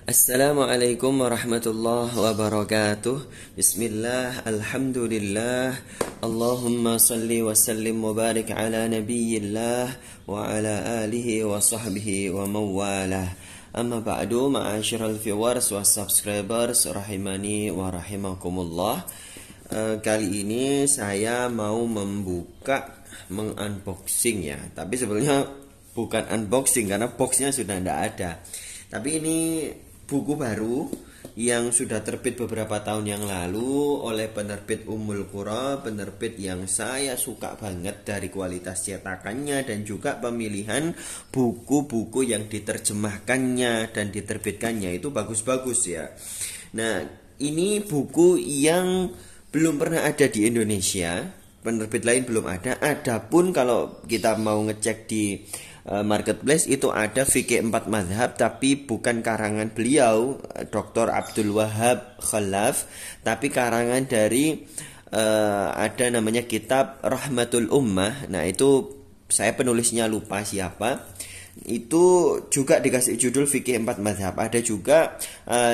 Assalamualaikum warahmatullahi wabarakatuh. Bismillah, alhamdulillah. Allahumma salli wa sallim wa barik ala nabiyyillah wa ala alihi wa sahbihi wa mawalah. Amma ba'du, ma'asyiral viewers wa subscribers rahimani wa rahimakumullah. Kali ini saya mau mengunboxing ya. Tapi sebenarnya bukan unboxing karena boxnya sudah tidak ada. Tapi ini buku baru yang sudah terbit beberapa tahun yang lalu oleh penerbit Ummul Qura, penerbit yang saya suka banget dari kualitas cetakannya dan juga pemilihan buku-buku yang diterjemahkannya dan diterbitkannya itu bagus-bagus ya. Nah, ini buku yang belum pernah ada di Indonesia, penerbit lain belum ada. Adapun kalau kita mau ngecek di marketplace itu ada fikih 4 mazhab, tapi bukan karangan beliau Dr. Abdul Wahab Khalaf, tapi karangan dari ada namanya kitab Rahmatul Ummah. Nah itu saya penulisnya lupa siapa. Itu juga dikasih judul fikih 4 mazhab. Ada juga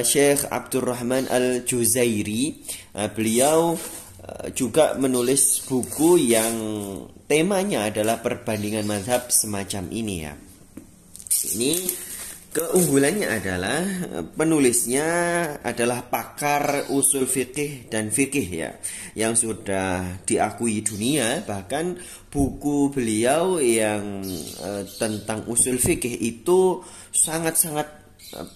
Syekh Abdurrahman Al-Juzairi, beliau juga menulis buku yang temanya adalah perbandingan mazhab semacam ini ya. Ini keunggulannya adalah penulisnya adalah pakar usul fikih dan fikih ya, yang sudah diakui dunia. Bahkan buku beliau yang tentang usul fikih itu sangat-sangat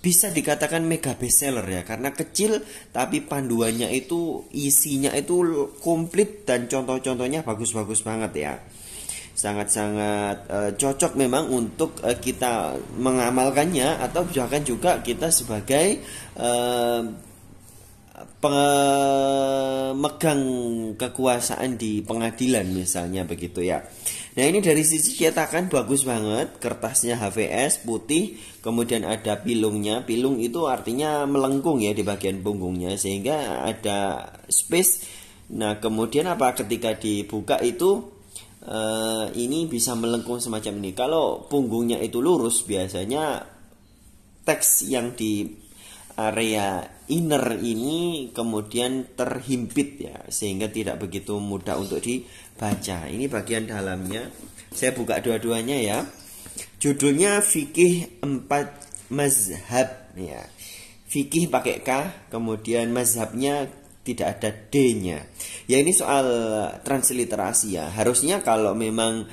bisa dikatakan mega bestseller ya, karena kecil tapi panduannya itu isinya itu komplit dan contoh-contohnya bagus-bagus banget ya. Sangat-sangat cocok memang untuk kita mengamalkannya atau bahkan juga kita sebagai pemegang kekuasaan di pengadilan misalnya begitu ya. Nah ini dari sisi cetakan bagus banget, kertasnya HVS putih, kemudian ada pilungnya. Pilung itu artinya melengkung ya di bagian punggungnya sehingga ada space. Nah kemudian ketika dibuka itu ini bisa melengkung semacam ini. Kalau punggungnya itu lurus biasanya teks yang di area inner ini kemudian terhimpit ya, sehingga tidak begitu mudah untuk dibaca. Ini bagian dalamnya. Saya buka dua-duanya ya. Judulnya Fikih 4 Mazhab ya. Fikih pakai K, kemudian mazhabnya tidak ada D-nya. Ya ini soal transliterasi ya. Harusnya kalau memang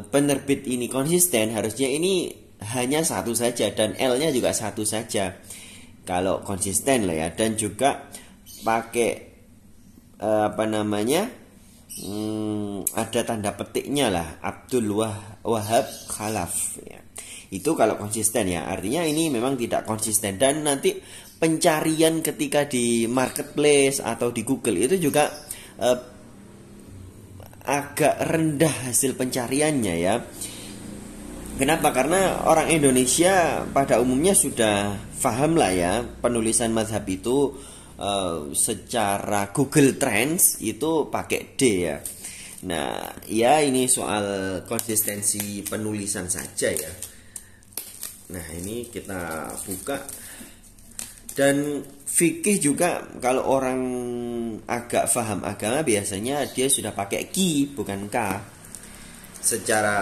penerbit ini konsisten, harusnya ini hanya satu saja dan L-nya juga satu saja. Kalau konsisten lah ya, dan juga pakai ada tanda petiknya lah, Abdul Wahab Khalaf ya. Itu kalau konsisten ya, artinya ini memang tidak konsisten. Dan nanti pencarian ketika di marketplace atau di Google itu juga agak rendah hasil pencariannya ya. Kenapa? Karena orang Indonesia pada umumnya sudah paham lah ya, penulisan mazhab itu secara Google Trends itu pakai D ya. Nah ya ini soal konsistensi penulisan saja ya. Nah ini kita buka. Dan fikih juga kalau orang agak paham agama biasanya dia sudah pakai Ki bukan K. Secara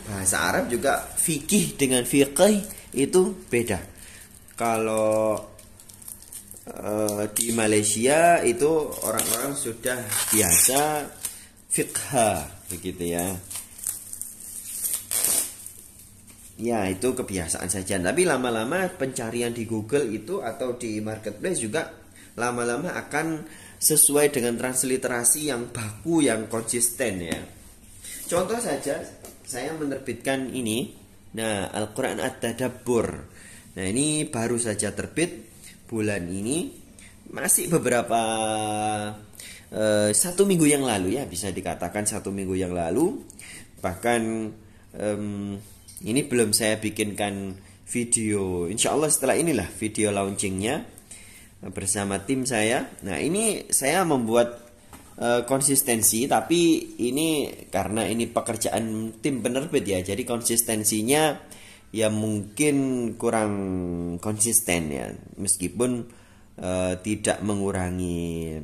bahasa Arab juga fikih dengan fiqih itu beda. Kalau di Malaysia itu orang-orang sudah biasa fiqha begitu ya. Ya itu kebiasaan saja. Tapi lama-lama pencarian di Google itu atau di marketplace juga lama-lama akan sesuai dengan transliterasi yang baku, yang konsisten ya. Contoh saja, saya menerbitkan ini. Nah, Al-Quran At-Tadabbur. Nah, ini baru saja terbit bulan ini. Masih beberapa 1 minggu yang lalu ya, bisa dikatakan 1 minggu yang lalu. Bahkan ini belum saya bikinkan video. Insya Allah setelah inilah video launchingnya bersama tim saya. Nah, ini saya membuat konsistensi, tapi ini karena ini pekerjaan tim penerbit ya, jadi konsistensinya ya mungkin kurang konsisten ya, meskipun tidak mengurangi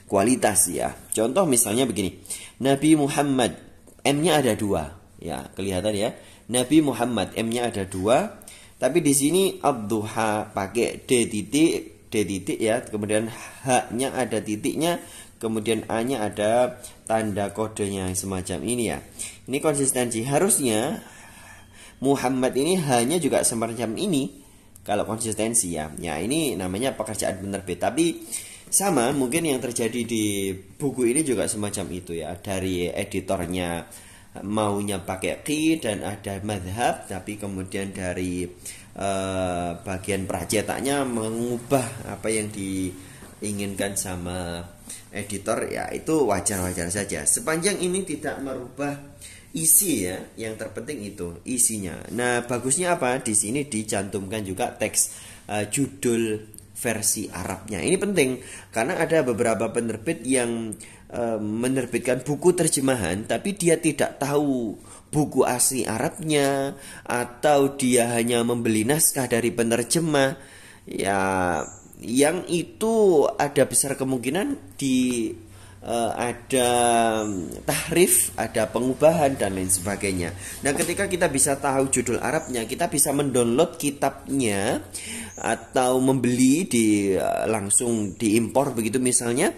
kualitas ya. Contoh misalnya begini, Nabi Muhammad, M-nya ada 2 ya, kelihatan ya. Nabi Muhammad, M-nya ada 2, tapi di sini Ad-Duha pakai D titik ya, kemudian H-nya ada titiknya, kemudian A-nya ada tanda kodenya semacam ini ya. Ini konsistensi. Harusnya Muhammad ini H-nya juga semacam ini kalau konsistensi ya. Ya ini namanya pekerjaan penerbit. Tapi sama mungkin yang terjadi di buku ini juga semacam itu ya. Dari editornya maunya pakai qi dan ada madhab, tapi kemudian dari bagian pracetaknya mengubah apa yang diinginkan sama editor, ya itu wajar-wajar saja sepanjang ini tidak merubah isi ya. Yang terpenting itu isinya. Nah, bagusnya apa? Di sini dicantumkan juga teks judul versi Arabnya. Ini penting karena ada beberapa penerbit yang menerbitkan buku terjemahan tapi dia tidak tahu buku asli Arabnya, atau dia hanya membeli naskah dari penerjemah ya, yang itu ada besar kemungkinan ada tahrif, ada pengubahan dan lain sebagainya. Nah, ketika kita bisa tahu judul Arabnya, kita bisa mendownload kitabnya atau membeli langsung diimpor begitu misalnya.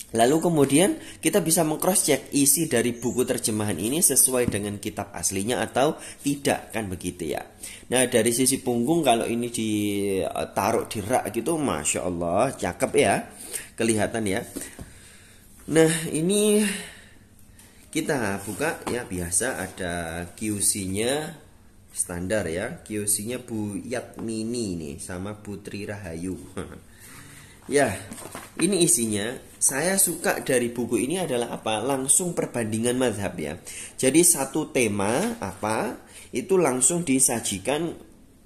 Lalu kemudian kita bisa meng-cross check isi dari buku terjemahan ini sesuai dengan kitab aslinya atau tidak, kan begitu ya. Nah, dari sisi punggung kalau ini ditaruh di rak gitu, Masya Allah cakep ya, kelihatan ya. Nah, ini kita buka ya, biasa ada QC-nya standar ya. QC-nya Bu Yatmini nih sama Putri Rahayu. Ya, ini isinya. Saya suka dari buku ini adalah apa? Langsung perbandingan mazhab ya. Jadi satu tema apa itu langsung disajikan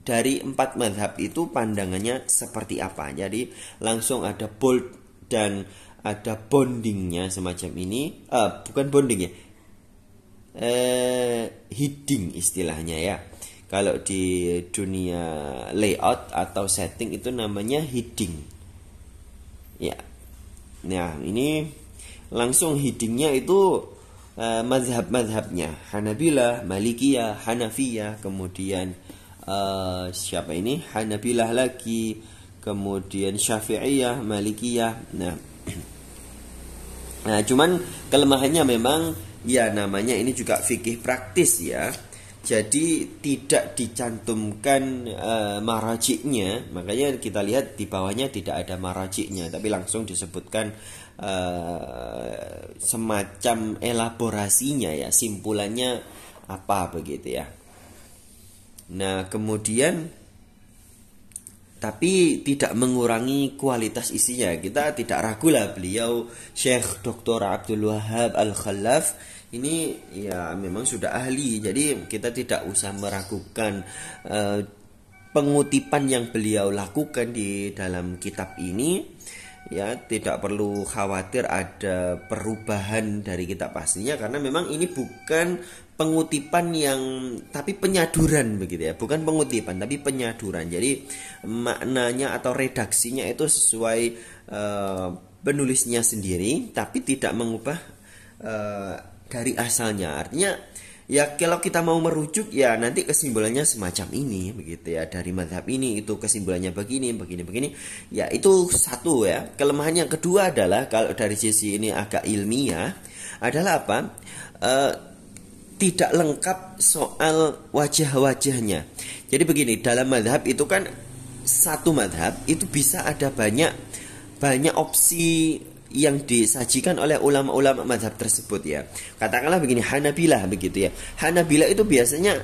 dari 4 mazhab itu pandangannya seperti apa. Jadi langsung ada bold dan ada bondingnya semacam ini. Bukan bonding ya. Heading istilahnya ya. Kalau di dunia layout atau setting itu namanya heading. Ya. Nah, ini langsung headingnya itu mazhab-mazhabnya, Hanabilah, Malikiyah, Hanafiyah, kemudian siapa ini? Hanabilah lagi, kemudian Syafi'iyah, Malikiyah. Nah, cuman kelemahannya memang ya namanya ini juga fikih praktis ya. Jadi tidak dicantumkan marajiknya, makanya kita lihat di bawahnya tidak ada marajiknya, tapi langsung disebutkan semacam elaborasinya ya, simpulannya apa begitu ya. Nah, kemudian tapi tidak mengurangi kualitas isinya. Kita tidak ragu lah beliau Syekh Dr. Abdul Wahab Al-Khalaf ini ya memang sudah ahli, jadi kita tidak usah meragukan pengutipan yang beliau lakukan di dalam kitab ini ya. Tidak perlu khawatir ada perubahan dari kitab aslinya, karena memang ini bukan pengutipan tapi penyaduran begitu ya, bukan pengutipan tapi penyaduran. Jadi maknanya atau redaksinya itu sesuai penulisnya sendiri, tapi tidak mengubah dari asalnya. Artinya ya kalau kita mau merujuk ya nanti kesimpulannya semacam ini begitu ya, dari mazhab ini itu kesimpulannya begini. Ya itu satu ya. Kelemahan yang kedua adalah kalau dari sisi ini agak ilmiah adalah apa? Tidak lengkap soal wajah-wajahnya. Jadi begini, dalam mazhab itu kan satu mazhab itu bisa ada banyak opsi yang disajikan oleh ulama-ulama mazhab tersebut ya. Katakanlah begini, Hanabilah begitu ya. Hanabilah itu biasanya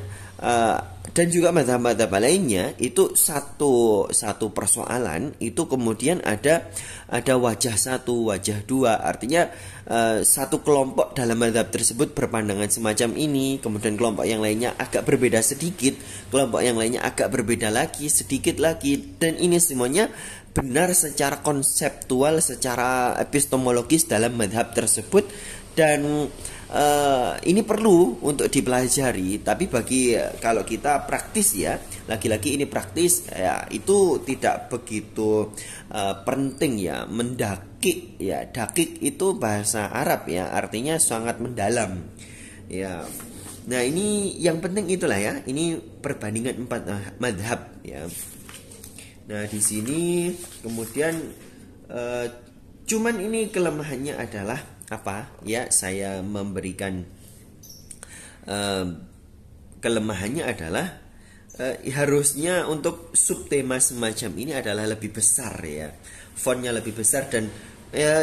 dan juga mazhab-mazhab lainnya itu satu persoalan itu kemudian ada wajah satu, wajah dua. Artinya satu kelompok dalam mazhab tersebut berpandangan semacam ini, kemudian kelompok yang lainnya agak berbeda sedikit, kelompok yang lainnya agak berbeda lagi sedikit lagi, dan ini semuanya benar secara konseptual, secara epistemologis dalam mazhab tersebut, dan ini perlu untuk dipelajari, tapi bagi kalau kita praktis ya, lagi-lagi ini praktis ya, itu tidak begitu penting ya, mendakik ya. Dakik itu bahasa Arab ya, artinya sangat mendalam ya. Nah ini yang penting itulah ya, ini perbandingan 4 madhab ya. Nah di sini kemudian cuman ini kelemahannya adalah apa ya, saya memberikan kelemahannya adalah harusnya untuk subtema semacam ini adalah lebih besar ya, fontnya lebih besar, dan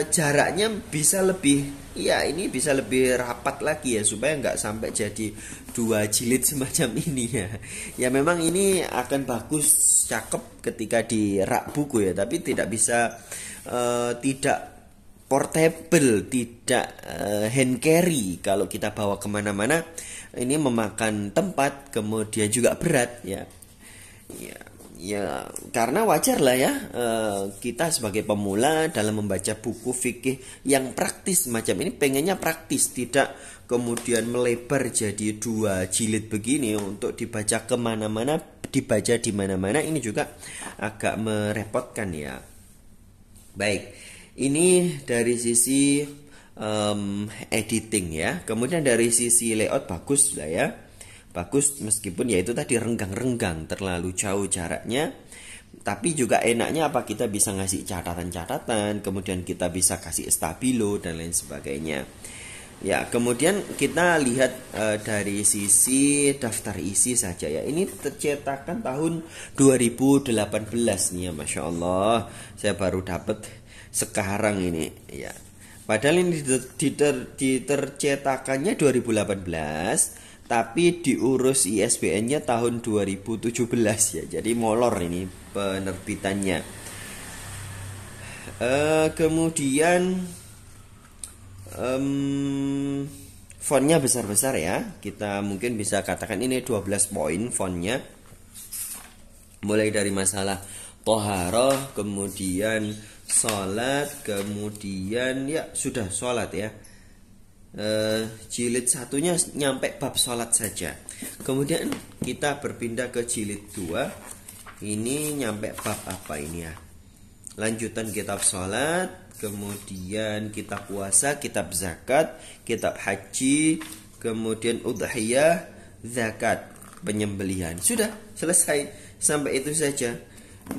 jaraknya bisa lebih, ya ini bisa lebih rapat lagi ya, supaya nggak sampai jadi 2 jilid semacam ini ya. Ya memang ini akan bagus, cakep ketika di rak buku ya, tapi tidak bisa tidak portable, tidak hand carry. Kalau kita bawa kemana-mana ini memakan tempat, kemudian juga berat ya. Ya karena wajar lah ya, kita sebagai pemula dalam membaca buku fikih yang praktis macam ini, pengennya praktis, tidak kemudian melebar jadi 2 jilid begini untuk dibaca kemana-mana, dibaca di mana-mana, ini juga agak merepotkan ya. Baik, ini dari sisi editing ya. Kemudian dari sisi layout bagus lah ya, bagus meskipun ya itu tadi renggang-renggang, terlalu jauh jaraknya. Tapi juga enaknya apa, kita bisa ngasih catatan-catatan, kemudian kita bisa kasih stabilo dan lain sebagainya. Ya, kemudian kita lihat dari sisi daftar isi saja ya. Ini tercetakan tahun 2018 nih ya, Masya Allah. Saya baru dapat sekarang ini ya. Padahal ini ditercetakannya 2018, tapi diurus ISBN-nya tahun 2017 ya. Jadi molor ini penerbitannya. Kemudian fontnya besar-besar ya. Kita mungkin bisa katakan ini 12 poin fontnya. Mulai dari masalah toharoh, kemudian sholat, kemudian ya sudah sholat ya. Jilid 1-nya nyampe bab sholat saja. Kemudian kita berpindah ke jilid 2. Ini nyampe bab apa ini ya? Lanjutan kitab sholat, kemudian kitab puasa, kitab zakat, kitab haji, kemudian udhiyah, zakat, penyembelihan. Sudah selesai sampai itu saja.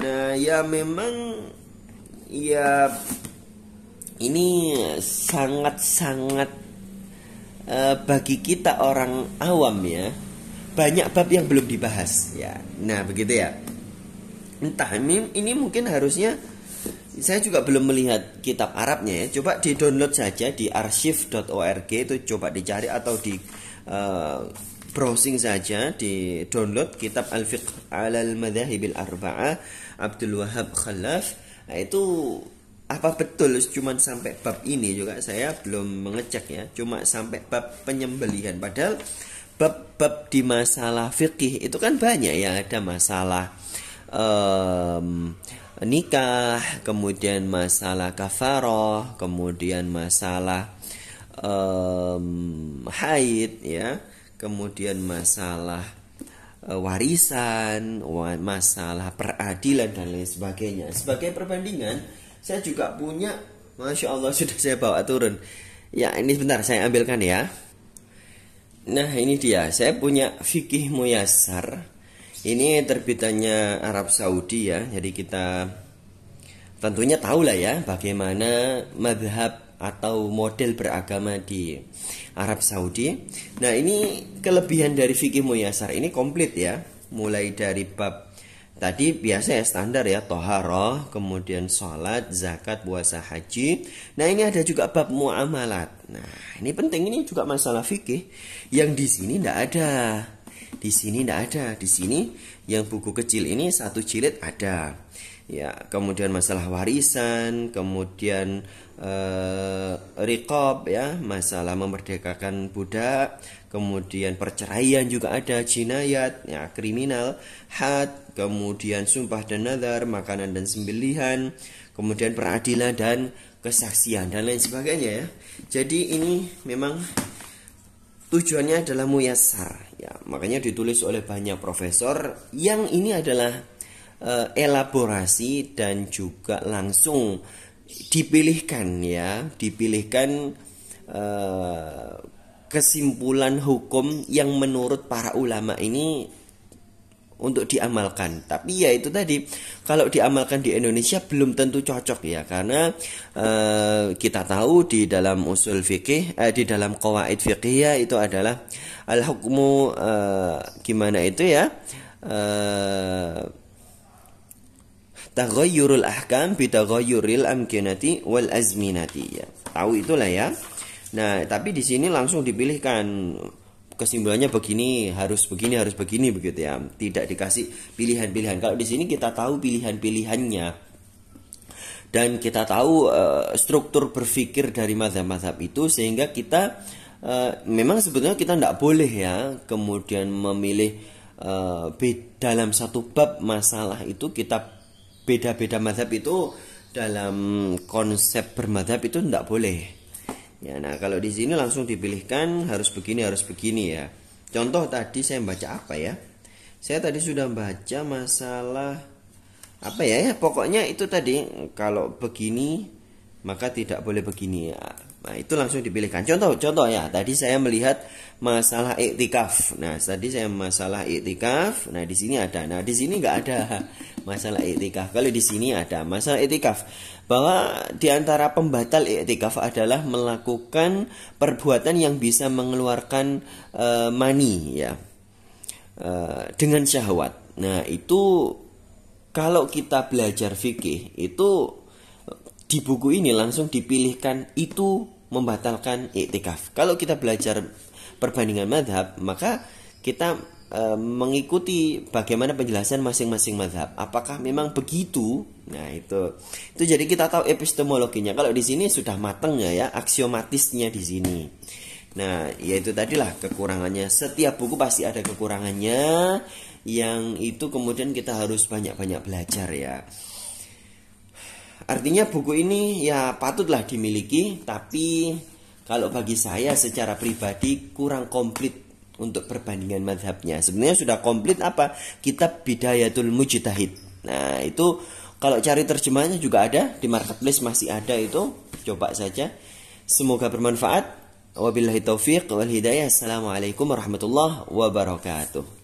Nah ya memang ya ini sangat-sangat bagi kita orang awam ya, banyak bab yang belum dibahas ya. Nah begitu ya. Entah ini mungkin harusnya, saya juga belum melihat kitab Arabnya ya. Coba di download saja di archive.org, itu coba dicari, atau di browsing saja, di download kitab Al-Fiqh alal Madhahibil Arba'ah Abdul Wahab Khalaf. Nah, itu apa betul cuman sampai bab ini, juga saya belum mengecek ya, cuma sampai bab penyembelihan. Padahal bab-bab di masalah fikih itu kan banyak ya, ada masalah nikah, kemudian masalah kafaroh, kemudian masalah haid ya, kemudian masalah warisan, masalah peradilan dan lain sebagainya. Sebagai perbandingan, saya juga punya, Masya Allah, sudah saya bawa turun. Ya ini sebentar saya ambilkan ya. Nah ini dia, saya punya Fikih Muyassar. Ini terbitannya Arab Saudi ya. Jadi kita tentunya tahu lah ya bagaimana madhab atau model beragama di Arab Saudi. Nah ini kelebihan dari Fikih Muyassar, ini komplit ya. Mulai dari bab tadi biasa ya, standar ya, toharoh, kemudian sholat, zakat, puasa, haji. Nah ini ada juga bab muamalat. Nah ini penting, ini juga masalah fikih yang di sini tidak ada. Di sini tidak ada. Di sini yang buku kecil ini 1 jilid ada. Ya, kemudian masalah warisan, kemudian riqab ya, masalah memerdekakan budak, kemudian perceraian juga ada, jinayat ya, kriminal, had, kemudian sumpah dan nadar, makanan dan sembelihan, kemudian peradilan dan kesaksian dan lain sebagainya ya. Jadi ini memang tujuannya adalah muyassar ya, makanya ditulis oleh banyak profesor. Yang ini adalah elaborasi dan juga langsung dipilihkan ya, dipilihkan kesimpulan hukum yang menurut para ulama ini untuk diamalkan. Tapi ya itu tadi, kalau diamalkan di Indonesia belum tentu cocok ya, karena kita tahu di dalam usul fikih, di dalam qawaid fiqhiyah itu adalah al hukmu gimana itu ya, taghayyurul ahkam bi taghayyuril amkinati wal azminati ya. Tahu itulah ya. Nah, tapi di sini langsung dipilihkan kesimpulannya begini, harus begini begitu ya. Tidak dikasih pilihan-pilihan. Kalau di sini kita tahu pilihan-pilihannya. Dan kita tahu struktur berpikir dari mazhab-mazhab itu, sehingga kita memang sebetulnya kita tidak boleh ya kemudian memilih dalam satu bab masalah itu kita beda-beda mazhab itu, dalam konsep bermazhab itu tidak boleh. Ya, nah kalau di sini langsung dipilihkan harus begini ya. Contoh tadi saya baca apa ya? Saya tadi sudah baca masalah apa ya? Pokoknya itu tadi, kalau begini maka tidak boleh begini ya. Nah, itu langsung dipilihkan. Contoh ya. Tadi saya melihat masalah iktikaf. Nah, tadi saya masalah iktikaf. Nah, di sini ada. Nah, di sini nggak ada masalah iktikaf. Kalau di sini ada masalah iktikaf, bahwa di antara pembatal iktikaf adalah melakukan perbuatan yang bisa mengeluarkan mani ya, dengan syahwat. Nah, itu kalau kita belajar fikih itu di buku ini langsung dipilihkan itu membatalkan iktikaf. Kalau kita belajar perbandingan madhab, maka kita mengikuti bagaimana penjelasan masing-masing madhab. Apakah memang begitu? Nah, itu jadi kita tahu epistemologinya. Kalau di sini sudah mateng ya, aksiomatisnya di sini. Nah, yaitu tadilah kekurangannya. Setiap buku pasti ada kekurangannya, yang itu kemudian kita harus banyak-banyak belajar ya. Artinya buku ini ya patutlah dimiliki, tapi kalau bagi saya secara pribadi kurang komplit untuk perbandingan madhabnya. Sebenarnya sudah komplit apa? Kitab Bidayatul Mujtahid. Nah, itu kalau cari terjemahannya juga ada di marketplace, masih ada itu. Coba saja. Semoga bermanfaat. Wabillahi taufiq wal hidayah. Assalamualaikum warahmatullahi wabarakatuh.